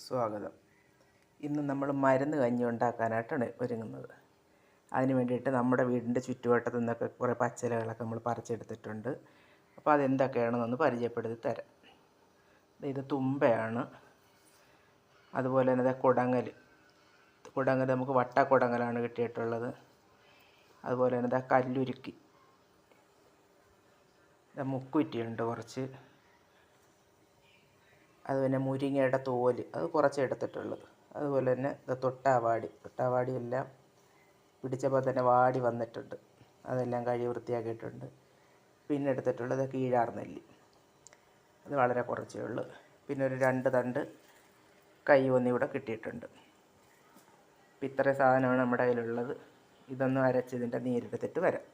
സ്വാഗതം. ഇന്ന് നമ്മൾ മരുന്ന് കഞ്ഞി ഉണ്ടാക്കാനായിട്ടാണ് ഒരുങ്ങുന്നത്. അതിന് വേണ്ടിയിട്ട് നമ്മുടെ വീടിൻ്റെ ചുറ്റുവട്ടത്തു നിന്നൊക്കെ കുറേ പച്ചിലകളൊക്കെ നമ്മൾ പറിച്ചെടുത്തിട്ടുണ്ട്. അപ്പോൾ അതെന്തൊക്കെയാണെന്നൊന്ന് പരിചയപ്പെടുത്തി തരാം. ഇത് തുമ്പയാണ്. അതുപോലെ തന്നെ കുടങ്ങൽ നമുക്ക് വട്ടക്കുടങ്ങലാണ് കിട്ടിയിട്ടുള്ളത്. അതുപോലെ തന്നെ കല്ലുരുക്കി, മുക്കുറ്റിയുണ്ട് കുറച്ച്. അത് പിന്നെ മുരിങ്ങയുടെ തോല്, അത് കുറച്ച് എടുത്തിട്ടുള്ളത്. അതുപോലെ തന്നെ തൊട്ടാവാടി എല്ലാം പിടിച്ചപ്പോൾ തന്നെ വാടി വന്നിട്ടുണ്ട്. അതെല്ലാം കഴുകി വൃത്തിയാക്കിയിട്ടുണ്ട്. പിന്നെ എടുത്തിട്ടുള്ളത് കീഴാർനെല്ലി, അത് വളരെ കുറച്ചേ ഉള്ളൂ. പിന്നെ ഒരു 2 തണ്ട് കൈയൊന്നി ഇവിടെ കിട്ടിയിട്ടുണ്ട്. അപ്പം ഇത്രയും സാധനമാണ് നമ്മുടെ കയ്യിലുള്ളത്. ഇതൊന്ന് അരച്ചതിൻ്റെ നീരെടുത്തിട്ട് വരാം.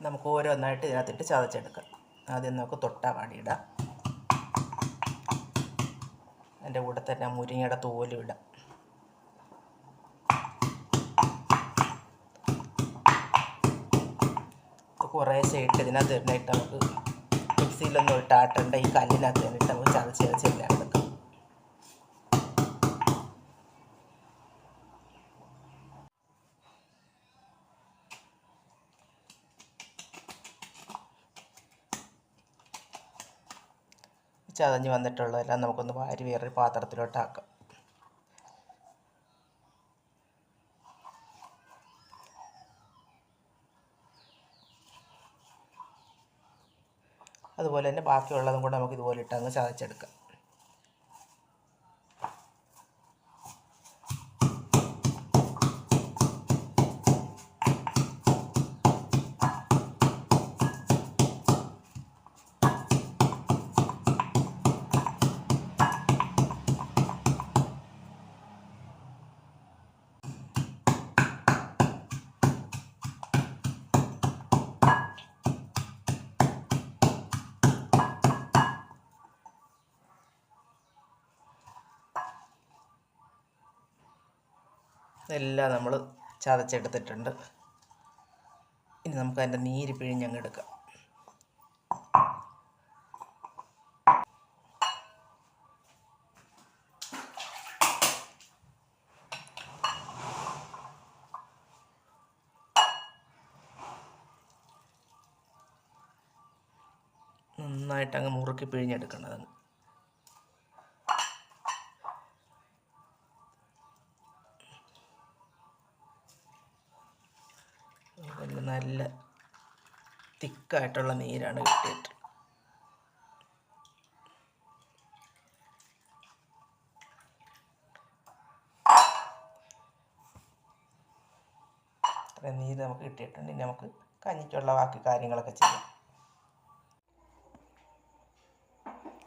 നമുക്ക് ഓരോന്നായിട്ട് ഇതിനകത്തിട്ട് ചതച്ചെടുക്കാം. ആദ്യം നമുക്ക് തൊട്ടാവാടി ഇടാം. അതിൻ്റെ കൂടെ തന്നെ മുരിങ്ങയുടെ തോലും ഇടാം. കുറേശ്ശെ ഇട്ട് ഇതിനകത്ത് തന്നെ ഇട്ട് നമുക്ക് മിക്സിയിലൊന്നും ഇട്ടാട്ടണ്ട, ഈ കല്ലിനകത്ത് തന്നെ ഇട്ട് നമുക്ക് ചതച്ചെല്ലാം എടുക്കാം. ചതഞ്ഞ് വന്നിട്ടുള്ളതെല്ലാം നമുക്കൊന്ന് വാരി വേറൊരു പാത്രത്തിലോട്ടാക്കാം. അതുപോലെ തന്നെ ബാക്കിയുള്ളതും കൂടെ നമുക്ക് ഇതുപോലെ ഇട്ടങ്ങ് ചതച്ചെടുക്കാം. എല്ലാം നമ്മൾ ചതച്ചെടുത്തിട്ടുണ്ട്. ഇനി നമുക്ക് അതിൻ്റെ നീര് പിഴിഞ്ഞങ്ങ് എടുക്കാം. നന്നായിട്ടങ്ങ് മുറുക്കി പിഴിഞ്ഞെടുക്കേണ്ടതാണ്. നല്ല തിക്കായിട്ടുള്ള നീരാണ് കിട്ടിയിട്ട്. അത്രയും നീര് നമുക്ക് കിട്ടിയിട്ടുണ്ട്. ഇനി നമുക്ക് കഞ്ഞിക്കുള്ള ബാക്കി കാര്യങ്ങളൊക്കെ ചെയ്യാം.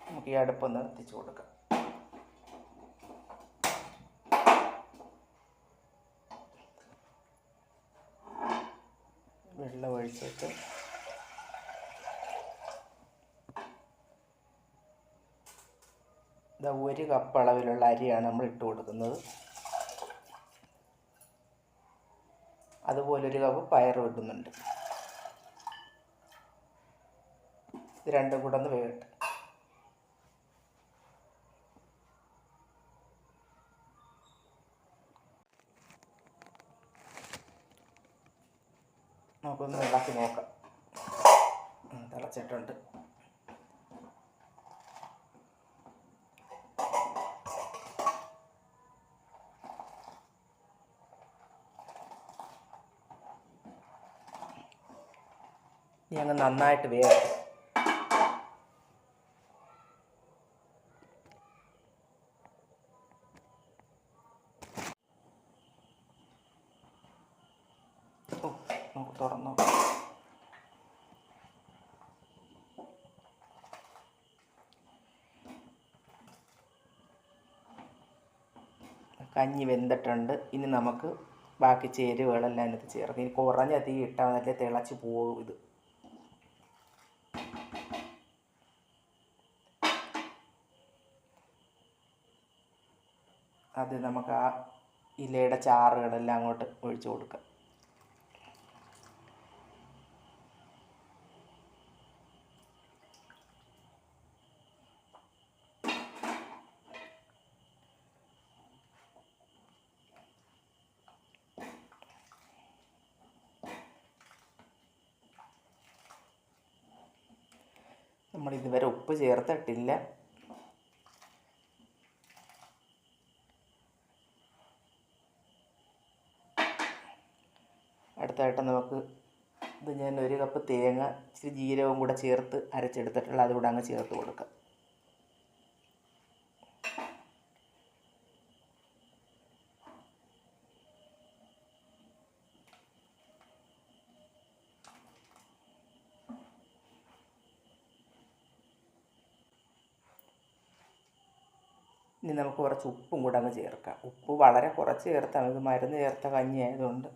നമുക്ക് ഈ അടുപ്പൊന്ന് എത്തിച്ചു കൊടുക്കാം. വെള്ളം ഒഴിച്ചിട്ട് ഇതാ 1 കപ്പ് അളവിലുള്ള അരിയാണ് നമ്മൾ ഇട്ട് കൊടുക്കുന്നത്. അതുപോലെ 1 കപ്പ് പയറും ഇടുന്നുണ്ട്. ഇത് രണ്ടും കൂടെ ഒന്ന് വേകട്ടെ. നമുക്കൊന്ന് ഇളക്കി നോക്കാം. തിളച്ചിട്ടുണ്ട്. ഇനി അങ്ങ് നന്നായിട്ട് വേകട്ടെ. നമുക്ക് തുറന്നു. കഞ്ഞി വെന്തിട്ടുണ്ട്. ഇനി നമുക്ക് ബാക്കി ചേരുവകളെല്ലാം അതിനകത്ത് ചേർക്കാം. ഇനി കുറഞ്ഞ തീ ഇട്ടാൽ നല്ല തിളച്ച് പോകും ഇത്. അത് നമുക്ക് ആ ഇലയുടെ ചാറുകളെല്ലാം അങ്ങോട്ട് ഒഴിച്ചു കൊടുക്കാം. നമ്മൾ ഇതുവരെ ഉപ്പ് ചേർത്തിട്ടില്ല. അടുത്തായിട്ട് നമുക്ക് ഞാൻ 1 കപ്പ് തേങ്ങ ഇച്ചിരി ജീരകവും കൂടെ ചേർത്ത് അരച്ചെടുത്തിട്ടുള്ള അതുകൂടെ അങ്ങ് ചേർത്ത് കൊടുക്കാം. ഇനി നമുക്ക് കുറച്ച് ഉപ്പും കൂടെ അങ്ങ് ചേർക്കാം. ഉപ്പ് വളരെ കുറച്ച് ചേർത്താൽ മതി, മരുന്ന് ചേർത്ത കഞ്ഞി ആയതുകൊണ്ട്.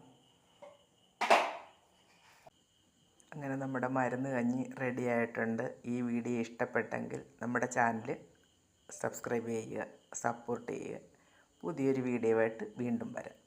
അങ്ങനെ നമ്മുടെ മരുന്ന് കഞ്ഞി റെഡി ആയിട്ടുണ്ട്. ഈ വീഡിയോ ഇഷ്ടപ്പെട്ടെങ്കിൽ നമ്മുടെ ചാനൽ സബ്സ്ക്രൈബ് ചെയ്യുക, സപ്പോർട്ട് ചെയ്യുക. പുതിയൊരു വീഡിയോ ആയിട്ട് വീണ്ടും വരാം.